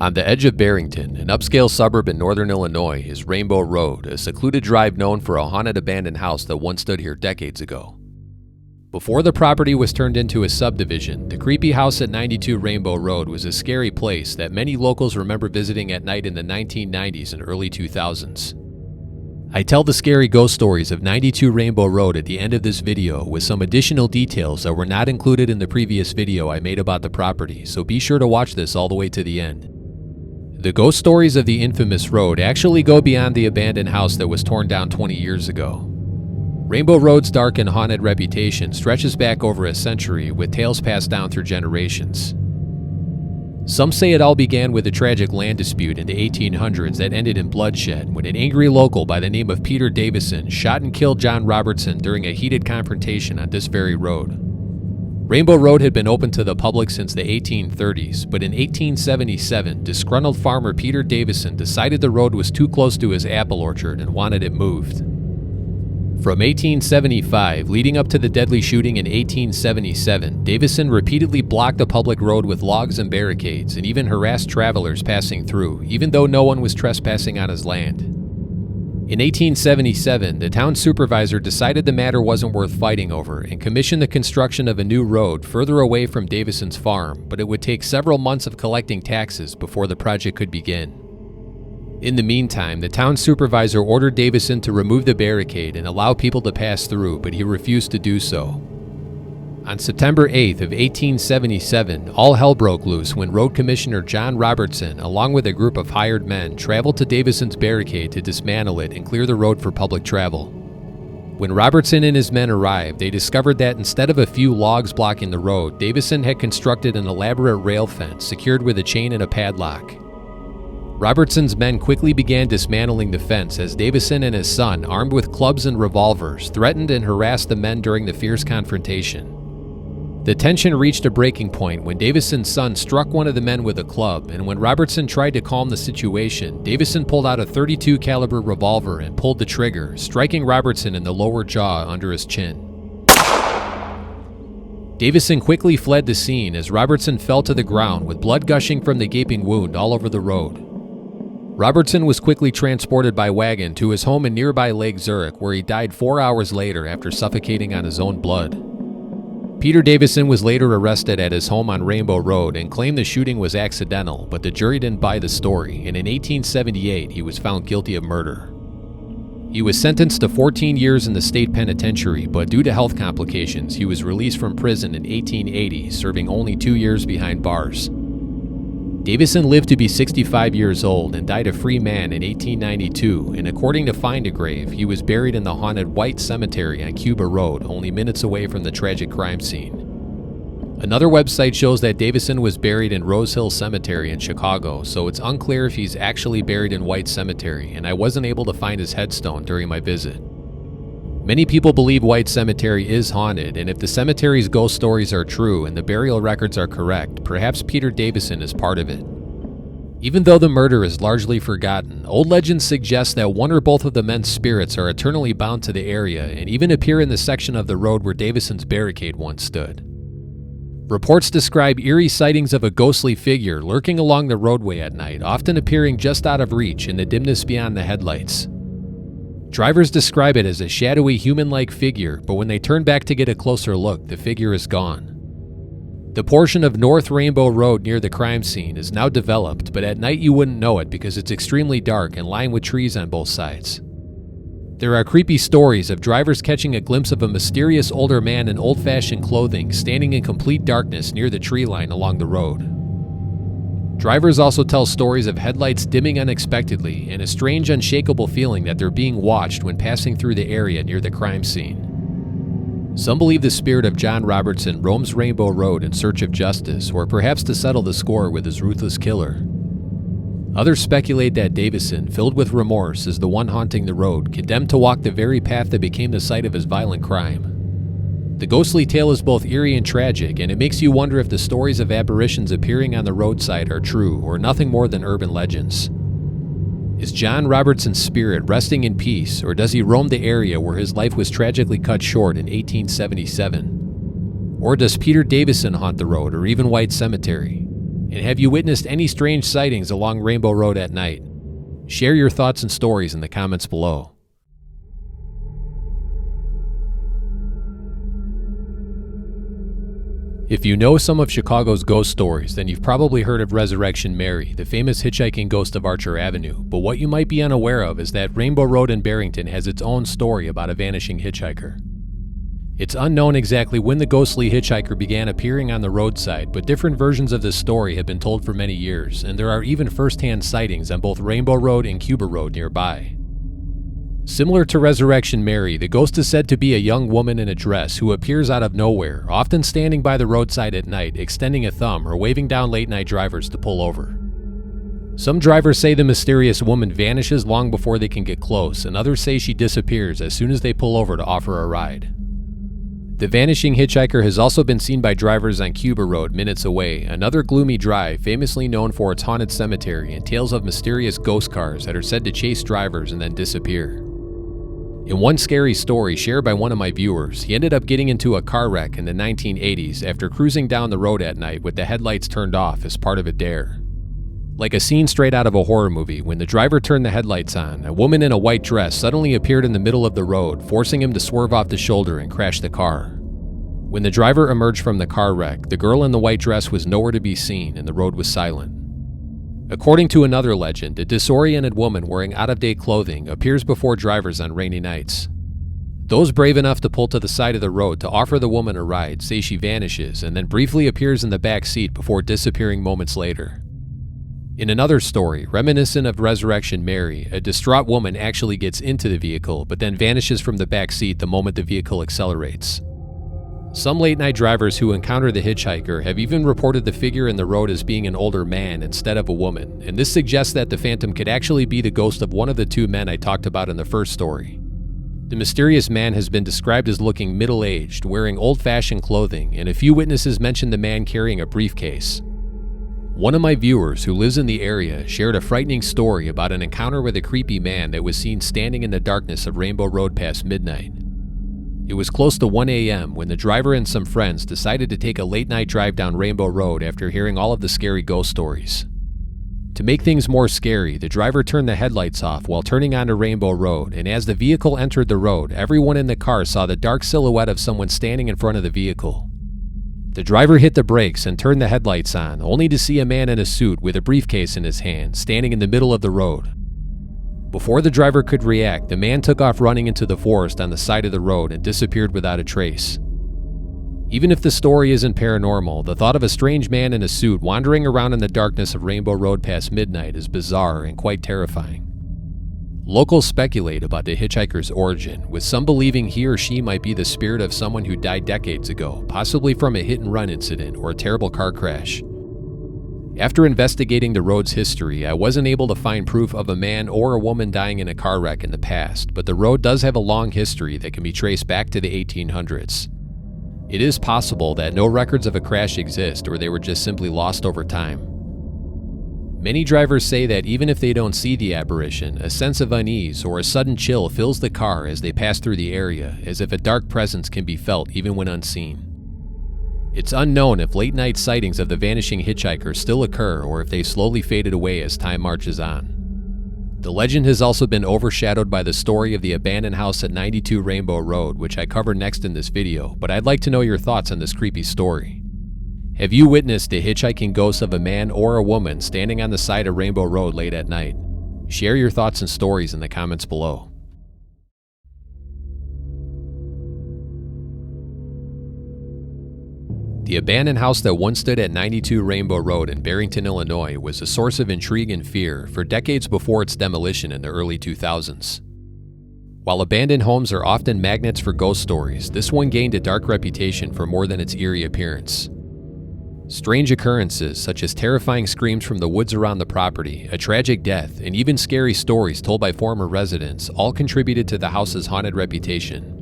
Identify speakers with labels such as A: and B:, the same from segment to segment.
A: On the edge of Barrington, an upscale suburb in northern Illinois, is Rainbow Road, a secluded drive known for a haunted abandoned house that once stood here decades ago. Before the property was turned into a subdivision, the creepy house at 92 Rainbow Road was a scary place that many locals remember visiting at night in the 1990s and early 2000s. I tell the scary ghost stories of 92 Rainbow Road at the end of this video with some additional details that were not included in the previous video I made about the property, so be sure to watch this all the way to the end. The ghost stories of the infamous road actually go beyond the abandoned house that was torn down 20 years ago. Rainbow Road's dark and haunted reputation stretches back over a century, with tales passed down through generations. Some say it all began with a tragic land dispute in the 1800s that ended in bloodshed when an angry local by the name of Peter Davison shot and killed John Robertson during a heated confrontation on this very road. Rainbow Road had been open to the public since the 1830s, but in 1877, disgruntled farmer Peter Davison decided the road was too close to his apple orchard and wanted it moved. From 1875, leading up to the deadly shooting in 1877, Davison repeatedly blocked a public road with logs and barricades and even harassed travelers passing through, even though no one was trespassing on his land. In 1877, the town supervisor decided the matter wasn't worth fighting over and commissioned the construction of a new road further away from Davison's farm, but it would take several months of collecting taxes before the project could begin. In the meantime, the town supervisor ordered Davison to remove the barricade and allow people to pass through, but he refused to do so. On September 8th of 1877, all hell broke loose when Road Commissioner John Robertson, along with a group of hired men, traveled to Davison's barricade to dismantle it and clear the road for public travel. When Robertson and his men arrived, they discovered that instead of a few logs blocking the road, Davison had constructed an elaborate rail fence secured with a chain and a padlock. Robertson's men quickly began dismantling the fence as Davison and his son, armed with clubs and revolvers, threatened and harassed the men during the fierce confrontation. The tension reached a breaking point when Davison's son struck one of the men with a club, and when Robertson tried to calm the situation, Davison pulled out a .32 caliber revolver and pulled the trigger, striking Robertson in the lower jaw under his chin. Davison quickly fled the scene as Robertson fell to the ground with blood gushing from the gaping wound all over the road. Robertson was quickly transported by wagon to his home in nearby Lake Zurich, where he died 4 hours later after suffocating on his own blood. Peter Davison was later arrested at his home on Rainbow Road and claimed the shooting was accidental, but the jury didn't buy the story, and in 1878 he was found guilty of murder. He was sentenced to 14 years in the state penitentiary, but due to health complications, he was released from prison in 1880, serving only 2 years behind bars. Davison lived to be 65 years old and died a free man in 1892, and according to Find a Grave, he was buried in the haunted White Cemetery on Cuba Road, only minutes away from the tragic crime scene. Another website shows that Davison was buried in Rose Hill Cemetery in Chicago, so it's unclear if he's actually buried in White Cemetery, and I wasn't able to find his headstone during my visit. Many people believe White Cemetery is haunted, and if the cemetery's ghost stories are true and the burial records are correct, perhaps Peter Davison is part of it. Even though the murder is largely forgotten, old legends suggest that one or both of the men's spirits are eternally bound to the area and even appear in the section of the road where Davison's barricade once stood. Reports describe eerie sightings of a ghostly figure lurking along the roadway at night, often appearing just out of reach in the dimness beyond the headlights. Drivers describe it as a shadowy human-like figure, but when they turn back to get a closer look, the figure is gone. The portion of North Rainbow Road near the crime scene is now developed, but at night you wouldn't know it because it's extremely dark and lined with trees on both sides. There are creepy stories of drivers catching a glimpse of a mysterious older man in old-fashioned clothing standing in complete darkness near the tree line along the road. Drivers also tell stories of headlights dimming unexpectedly and a strange, unshakable feeling that they're being watched when passing through the area near the crime scene. Some believe the spirit of John Robertson roams Rainbow Road in search of justice, or perhaps to settle the score with his ruthless killer. Others speculate that Davison, filled with remorse, is the one haunting the road, condemned to walk the very path that became the site of his violent crime. The ghostly tale is both eerie and tragic, and it makes you wonder if the stories of apparitions appearing on the roadside are true or nothing more than urban legends. Is John Robertson's spirit resting in peace, or does he roam the area where his life was tragically cut short in 1877? Or does Peter Davison haunt the road or even White Cemetery? And have you witnessed any strange sightings along Rainbow Road at night? Share your thoughts and stories in the comments below. If you know some of Chicago's ghost stories, then you've probably heard of Resurrection Mary, the famous hitchhiking ghost of Archer Avenue. But what you might be unaware of is that Rainbow Road in Barrington has its own story about a vanishing hitchhiker. It's unknown exactly when the ghostly hitchhiker began appearing on the roadside, but different versions of this story have been told for many years, and there are even first-hand sightings on both Rainbow Road and Cuba Road nearby. Similar to Resurrection Mary, the ghost is said to be a young woman in a dress who appears out of nowhere, often standing by the roadside at night, extending a thumb or waving down late-night drivers to pull over. Some drivers say the mysterious woman vanishes long before they can get close, and others say she disappears as soon as they pull over to offer a ride. The vanishing hitchhiker has also been seen by drivers on Cuba Road minutes away, another gloomy drive famously known for its haunted cemetery and tales of mysterious ghost cars that are said to chase drivers and then disappear. In one scary story shared by one of my viewers, he ended up getting into a car wreck in the 1980s after cruising down the road at night with the headlights turned off as part of a dare. Like a scene straight out of a horror movie, when the driver turned the headlights on, a woman in a white dress suddenly appeared in the middle of the road, forcing him to swerve off the shoulder and crash the car. When the driver emerged from the car wreck, the girl in the white dress was nowhere to be seen and the road was silent. According to another legend, a disoriented woman wearing out-of-date clothing appears before drivers on rainy nights. Those brave enough to pull to the side of the road to offer the woman a ride say she vanishes and then briefly appears in the back seat before disappearing moments later. In another story, reminiscent of Resurrection Mary, a distraught woman actually gets into the vehicle but then vanishes from the back seat the moment the vehicle accelerates. Some late-night drivers who encounter the hitchhiker have even reported the figure in the road as being an older man instead of a woman, and this suggests that the phantom could actually be the ghost of one of the two men I talked about in the first story. The mysterious man has been described as looking middle-aged, wearing old-fashioned clothing, and a few witnesses mentioned the man carrying a briefcase. One of my viewers who lives in the area shared a frightening story about an encounter with a creepy man that was seen standing in the darkness of Rainbow Road past midnight. It was close to 1 a.m. when the driver and some friends decided to take a late-night drive down Rainbow Road after hearing all of the scary ghost stories. To make things more scary, the driver turned the headlights off while turning onto Rainbow Road, and as the vehicle entered the road, everyone in the car saw the dark silhouette of someone standing in front of the vehicle. The driver hit the brakes and turned the headlights on, only to see a man in a suit with a briefcase in his hand, standing in the middle of the road. Before the driver could react, the man took off running into the forest on the side of the road and disappeared without a trace. Even if the story isn't paranormal, the thought of a strange man in a suit wandering around in the darkness of Rainbow Road past midnight is bizarre and quite terrifying. Locals speculate about the hitchhiker's origin, with some believing he or she might be the spirit of someone who died decades ago, possibly from a hit-and-run incident or a terrible car crash. After investigating the road's history, I wasn't able to find proof of a man or a woman dying in a car wreck in the past, but the road does have a long history that can be traced back to the 1800s. It is possible that no records of a crash exist or they were just simply lost over time. Many drivers say that even if they don't see the apparition, a sense of unease or a sudden chill fills the car as they pass through the area, as if a dark presence can be felt even when unseen. It's unknown if late-night sightings of the vanishing hitchhiker still occur or if they slowly faded away as time marches on. The legend has also been overshadowed by the story of the abandoned house at 92 Rainbow Road, which I cover next in this video, but I'd like to know your thoughts on this creepy story. Have you witnessed a hitchhiking ghost of a man or a woman standing on the side of Rainbow Road late at night? Share your thoughts and stories in the comments below. The abandoned house that once stood at 92 Rainbow Road in Barrington, Illinois was a source of intrigue and fear for decades before its demolition in the early 2000s. While abandoned homes are often magnets for ghost stories, this one gained a dark reputation for more than its eerie appearance. Strange occurrences such as terrifying screams from the woods around the property, a tragic death, and even scary stories told by former residents all contributed to the house's haunted reputation.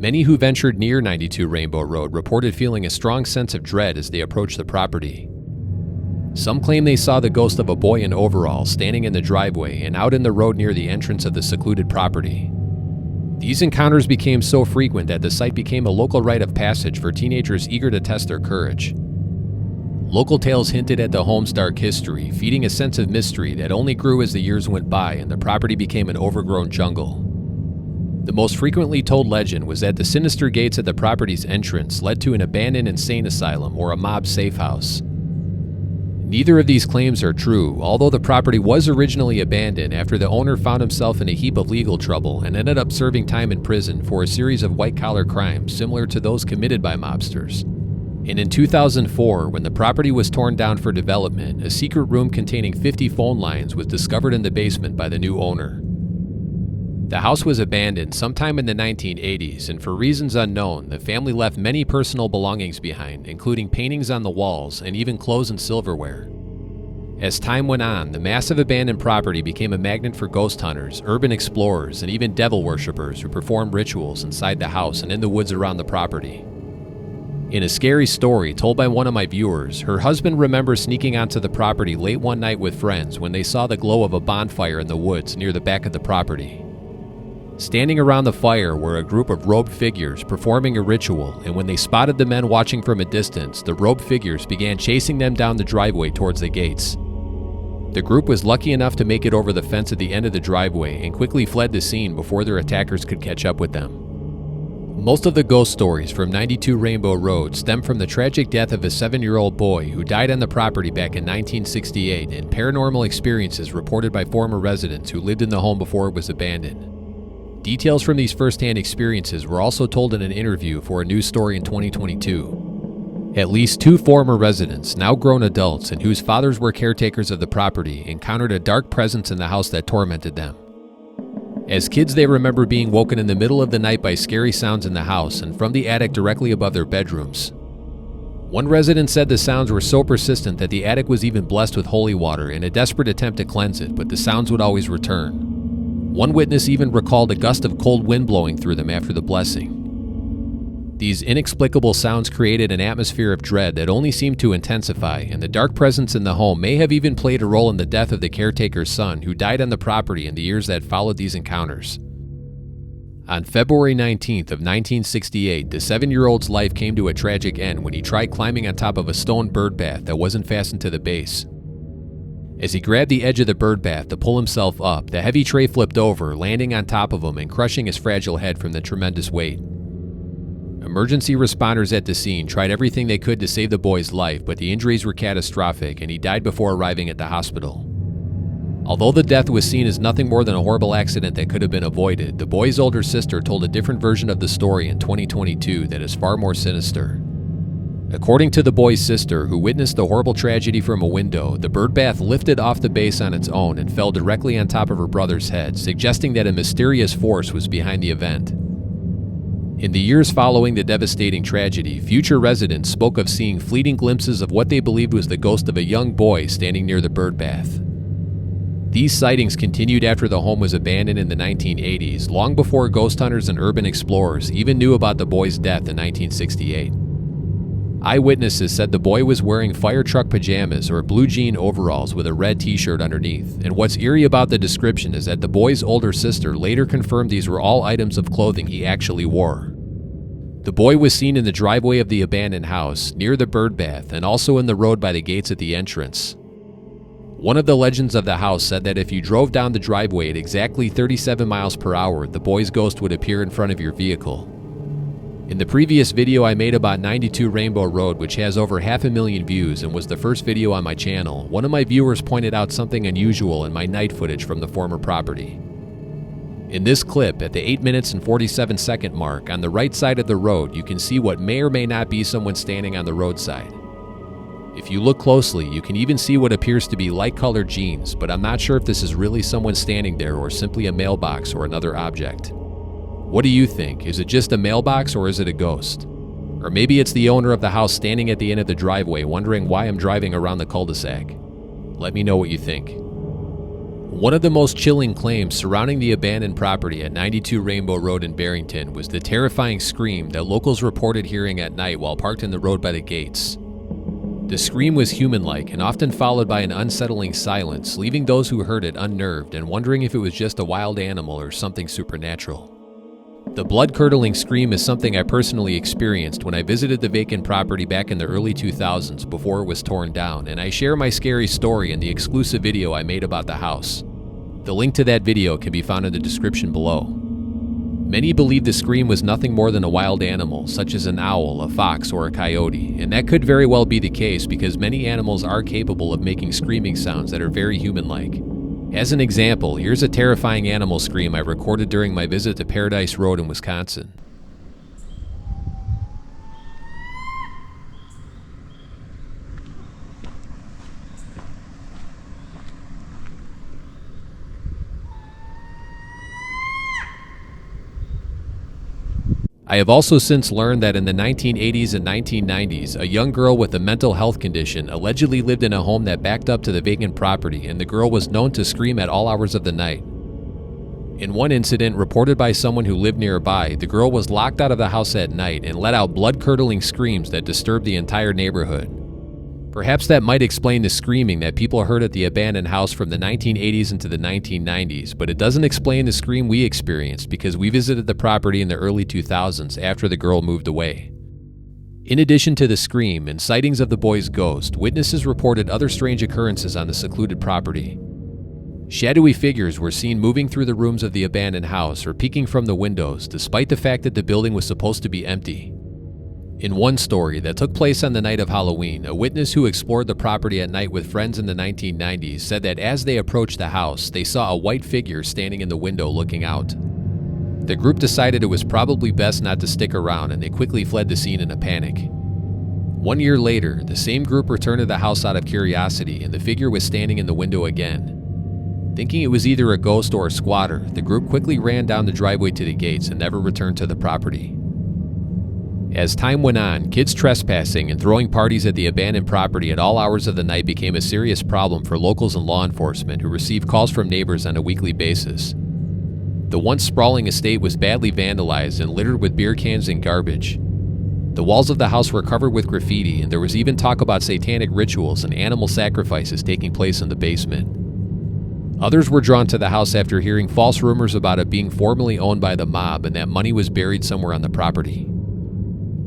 A: Many who ventured near 92 Rainbow Road reported feeling a strong sense of dread as they approached the property. Some claim they saw the ghost of a boy in overalls standing in the driveway and out in the road near the entrance of the secluded property. These encounters became so frequent that the site became a local rite of passage for teenagers eager to test their courage. Local tales hinted at the home's dark history, feeding a sense of mystery that only grew as the years went by and the property became an overgrown jungle. The most frequently told legend was that the sinister gates at the property's entrance led to an abandoned insane asylum or a mob safe house. Neither of these claims are true, although the property was originally abandoned after the owner found himself in a heap of legal trouble and ended up serving time in prison for a series of white-collar crimes similar to those committed by mobsters. And in 2004, when the property was torn down for development, a secret room containing 50 phone lines was discovered in the basement by the new owner. The house was abandoned sometime in the 1980s, and for reasons unknown, the family left many personal belongings behind, including paintings on the walls and even clothes and silverware. As time went on, the massive abandoned property became a magnet for ghost hunters, urban explorers, and even devil worshippers who performed rituals inside the house and in the woods around the property. In a scary story told by one of my viewers, her husband remembers sneaking onto the property late one night with friends when they saw the glow of a bonfire in the woods near the back of the property. Standing around the fire were a group of robed figures performing a ritual, and when they spotted the men watching from a distance, the robed figures began chasing them down the driveway towards the gates. The group was lucky enough to make it over the fence at the end of the driveway and quickly fled the scene before their attackers could catch up with them. Most of the ghost stories from 92 Rainbow Road stem from the tragic death of a 7-year-old boy who died on the property back in 1968 and paranormal experiences reported by former residents who lived in the home before it was abandoned. Details from these first-hand experiences were also told in an interview for a news story in 2022. At least 2 former residents, now grown adults and whose fathers were caretakers of the property, encountered a dark presence in the house that tormented them. As kids, they remember being woken in the middle of the night by scary sounds in the house and from the attic directly above their bedrooms. One resident said the sounds were so persistent that the attic was even blessed with holy water in a desperate attempt to cleanse it, but the sounds would always return. One witness even recalled a gust of cold wind blowing through them after the blessing. These inexplicable sounds created an atmosphere of dread that only seemed to intensify, and the dark presence in the home may have even played a role in the death of the caretaker's son, who died on the property in the years that followed these encounters. On February 19th of 1968, the 7-year-old's life came to a tragic end when he tried climbing on top of a stone birdbath that wasn't fastened to the base. As he grabbed the edge of the birdbath to pull himself up, the heavy tray flipped over, landing on top of him and crushing his fragile head from the tremendous weight. Emergency responders at the scene tried everything they could to save the boy's life, but the injuries were catastrophic and he died before arriving at the hospital. Although the death was seen as nothing more than a horrible accident that could have been avoided, the boy's older sister told a different version of the story in 2022 that is far more sinister. According to the boy's sister, who witnessed the horrible tragedy from a window, the birdbath lifted off the base on its own and fell directly on top of her brother's head, suggesting that a mysterious force was behind the event. In the years following the devastating tragedy, future residents spoke of seeing fleeting glimpses of what they believed was the ghost of a young boy standing near the birdbath. These sightings continued after the home was abandoned in the 1980s, long before ghost hunters and urban explorers even knew about the boy's death in 1968. Eyewitnesses said the boy was wearing fire truck pajamas or blue jean overalls with a red t-shirt underneath, and what's eerie about the description is that the boy's older sister later confirmed these were all items of clothing he actually wore. The boy was seen in the driveway of the abandoned house, near the birdbath, and also in the road by the gates at the entrance. One of the legends of the house said that if you drove down the driveway at exactly 37 miles per hour, the boy's ghost would appear in front of your vehicle. In the previous video I made about 92 Rainbow Road, which has over 500,000 views and was the first video on my channel, one of my viewers pointed out something unusual in my night footage from the former property. In this clip, at the 8 minutes and 47 second mark, on the right side of the road, you can see what may or may not be someone standing on the roadside. If you look closely, you can even see what appears to be light-colored jeans, but I'm not sure if this is really someone standing there or simply a mailbox or another object. What do you think? Is it just a mailbox or is it a ghost? Or maybe it's the owner of the house standing at the end of the driveway wondering why I'm driving around the cul-de-sac. Let me know what you think. One of the most chilling claims surrounding the abandoned property at 92 Rainbow Road in Barrington was the terrifying scream that locals reported hearing at night while parked in the road by the gates. The scream was human-like and often followed by an unsettling silence, leaving those who heard it unnerved and wondering if it was just a wild animal or something supernatural. The blood-curdling scream is something I personally experienced when I visited the vacant property back in the early 2000s before it was torn down, and I share my scary story in the exclusive video I made about the house. The link to that video can be found in the description below. Many believe the scream was nothing more than a wild animal, such as an owl, a fox, or a coyote, and that could very well be the case because many animals are capable of making screaming sounds that are very human-like. As an example, here's a terrifying animal scream I recorded during my visit to Paradise Road in Wisconsin. I have also since learned that in the 1980s and 1990s, a young girl with a mental health condition allegedly lived in a home that backed up to the vacant property, and the girl was known to scream at all hours of the night. In one incident reported by someone who lived nearby, the girl was locked out of the house at night and let out blood-curdling screams that disturbed the entire neighborhood. Perhaps that might explain the screaming that people heard at the abandoned house from the 1980s into the 1990s, but it doesn't explain the scream we experienced because we visited the property in the early 2000s after the girl moved away. In addition to the scream and sightings of the boy's ghost, witnesses reported other strange occurrences on the secluded property. Shadowy figures were seen moving through the rooms of the abandoned house or peeking from the windows, despite the fact that the building was supposed to be empty. In one story that took place on the night of Halloween, a witness who explored the property at night with friends in the 1990s said that as they approached the house, they saw a white figure standing in the window looking out. The group decided it was probably best not to stick around, and they quickly fled the scene in a panic. 1 year later, the same group returned to the house out of curiosity, and the figure was standing in the window again. Thinking it was either a ghost or a squatter, the group quickly ran down the driveway to the gates and never returned to the property. As time went on, kids trespassing and throwing parties at the abandoned property at all hours of the night became a serious problem for locals and law enforcement who received calls from neighbors on a weekly basis. The once sprawling estate was badly vandalized and littered with beer cans and garbage. The walls of the house were covered with graffiti, and there was even talk about satanic rituals and animal sacrifices taking place in the basement. Others were drawn to the house after hearing false rumors about it being formerly owned by the mob and that money was buried somewhere on the property.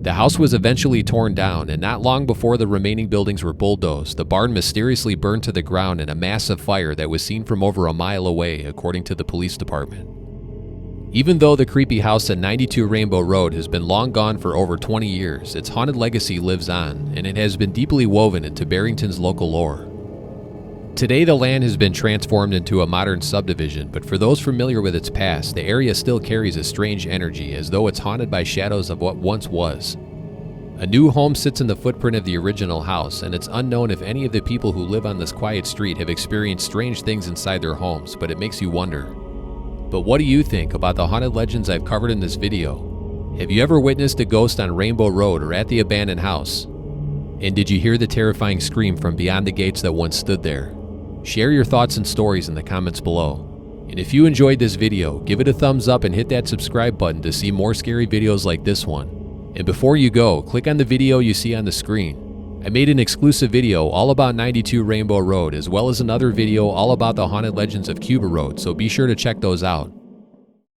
A: The house was eventually torn down, and not long before the remaining buildings were bulldozed, the barn mysteriously burned to the ground in a massive fire that was seen from over a mile away, according to the police department. Even though the creepy house at 92 Rainbow Road has been long gone for over 20 years, its haunted legacy lives on, and it has been deeply woven into Barrington's local lore. Today, the land has been transformed into a modern subdivision, but for those familiar with its past, the area still carries a strange energy, as though it's haunted by shadows of what once was. A new home sits in the footprint of the original house, and it's unknown if any of the people who live on this quiet street have experienced strange things inside their homes, but it makes you wonder. But what do you think about the haunted legends I've covered in this video? Have you ever witnessed a ghost on Rainbow Road or at the abandoned house? And did you hear the terrifying scream from beyond the gates that once stood there? Share your thoughts and stories in the comments below. And if you enjoyed this video, give it a thumbs up and hit that subscribe button to see more scary videos like this one. And before you go, click on the video you see on the screen. I made an exclusive video all about 92 Rainbow Road, as well as another video all about the haunted legends of Cuba Road, so be sure to check those out.